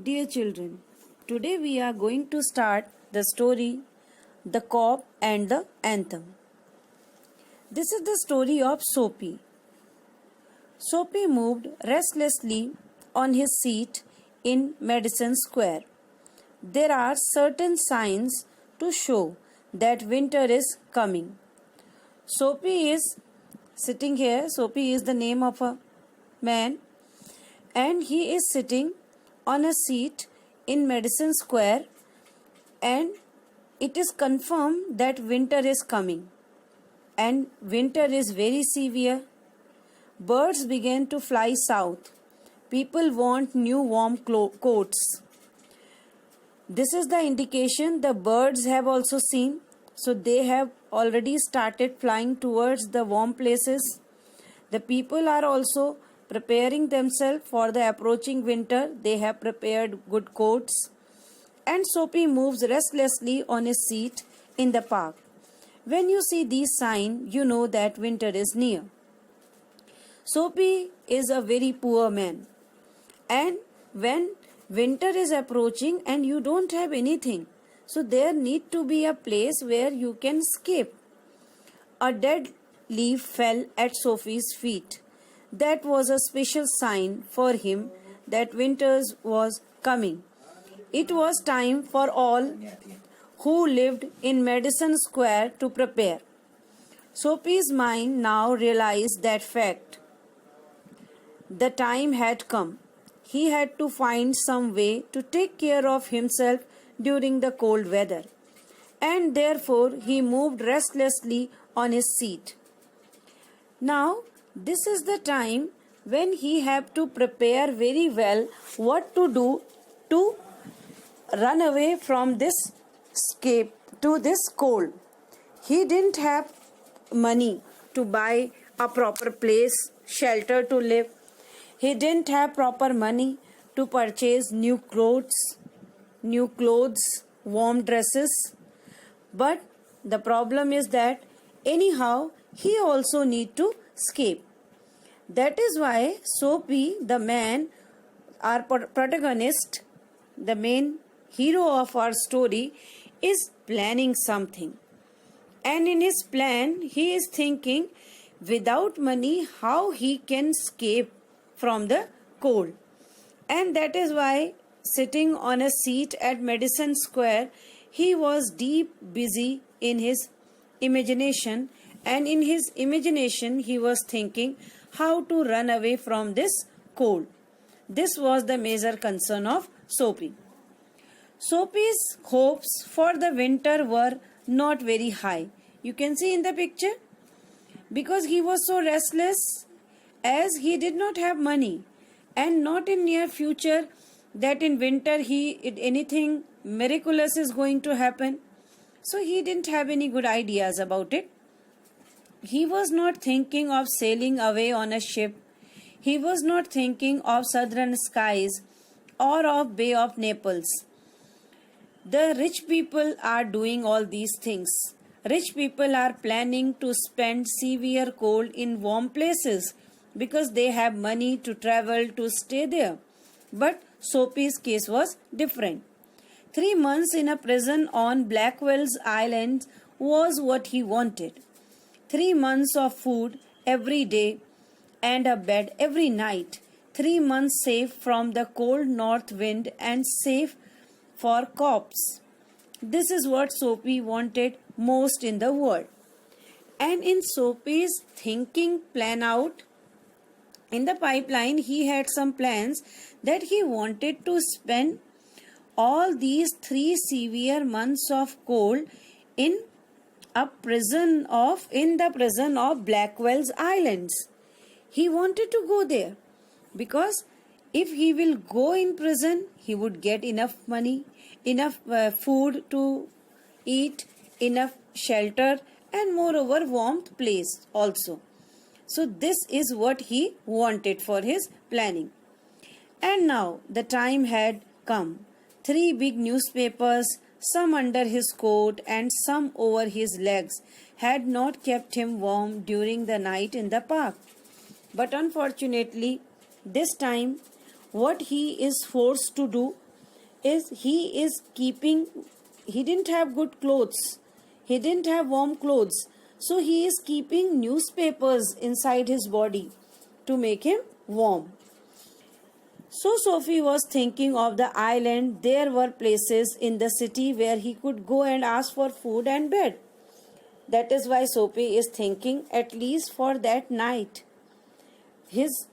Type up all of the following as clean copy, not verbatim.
Dear children, today we are going to start the story The Cob and the Anthem. This is the story of Soapy. Soapy moved restlessly on his seat in Madison Square. There are certain signs to show that winter is coming. Soapy is sitting here. Soapy is the name of a man, and he is sitting on a seat in Madison Square, and it is confirmed that winter is coming, and winter is very severe. Birds began to fly south. People want new warm coats. This is the indication the birds have also seen, so they have already started flying towards the warm places. The people are also preparing themselves for the approaching winter. They have prepared good coats. And Soapy moves restlessly on his seat in the park. When you see these signs, you know that winter is near. Soapy is a very poor man. And when winter is approaching and you don't have anything, so there need to be a place where you can escape. A dead leaf fell at Soapy's feet. That was a special sign for him that winter was coming. It was time for all who lived in Madison Square to prepare. Soapy's mind now realized that fact. The time had come. He had to find some way to take care of himself during the cold weather, and therefore he moved restlessly on his seat. Now, this is the time when he had to prepare very well what to do to run away from this escape to this cold. He didn't have money to buy a proper place, shelter to live. He didn't have proper money to purchase new clothes, warm dresses. But the problem is that anyhow he also need to escape. That is why Soapy, the man, our protagonist, the main hero of our story, is planning something. And in his plan, he is thinking without money how he can escape from the cold. And that is why sitting on a seat at Madison Square, he was deep busy in his imagination, and in his imagination he was thinking how to run away from this cold. This was the major concern of Soapy. Soapy's hopes for the winter were not very high. You can see in the picture, because he was so restless, as he did not have money, and not in near future that in winter anything miraculous is going to happen. So he didn't have any good ideas about it. He was not thinking of sailing away on a ship. He was not thinking of southern skies or of Bay of Naples. The rich people are doing all these things. Rich people are planning to spend severe cold in warm places because they have money to travel to stay there. But Soapy's case was different. 3 months in a prison on Blackwell's Island was what he wanted. 3 months of food every day and a bed every night. 3 months safe from the cold north wind and safe for cops. This is what Soapy wanted most in the world. And in Soapy's thinking plan out, in the pipeline, he had some plans that he wanted to spend all these 3 severe months of cold in the prison of Blackwell's Islands. He wanted to go there because if he will go in prison, he would get enough money, enough food to eat, enough shelter, and moreover warmth place also. So this is what he wanted for his planning. And now the time had come. 3 big newspapers, some under his coat and some over his legs, had not kept him warm during the night in the park. But unfortunately, this time what he is forced to do is he didn't have good clothes. He didn't have warm clothes. So he is keeping newspapers inside his body to make him warm. So Sophie was thinking of the island. There were places in the city where he could go and ask for food and bed. That is why Sophie is thinking, at least for that night. His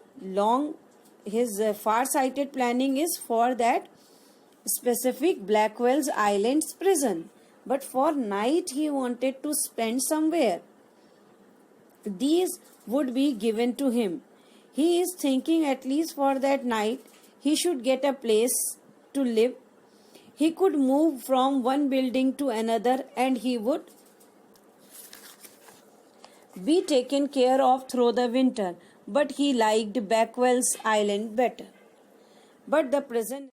far-sighted planning is for that specific Blackwell's Island's prison. But for night he wanted to spend somewhere. These would be given to him. He is thinking at least for that night he should get a place to live. He could move from one building to another and he would be taken care of through the winter. But he liked Blackwell's Island better. But the prison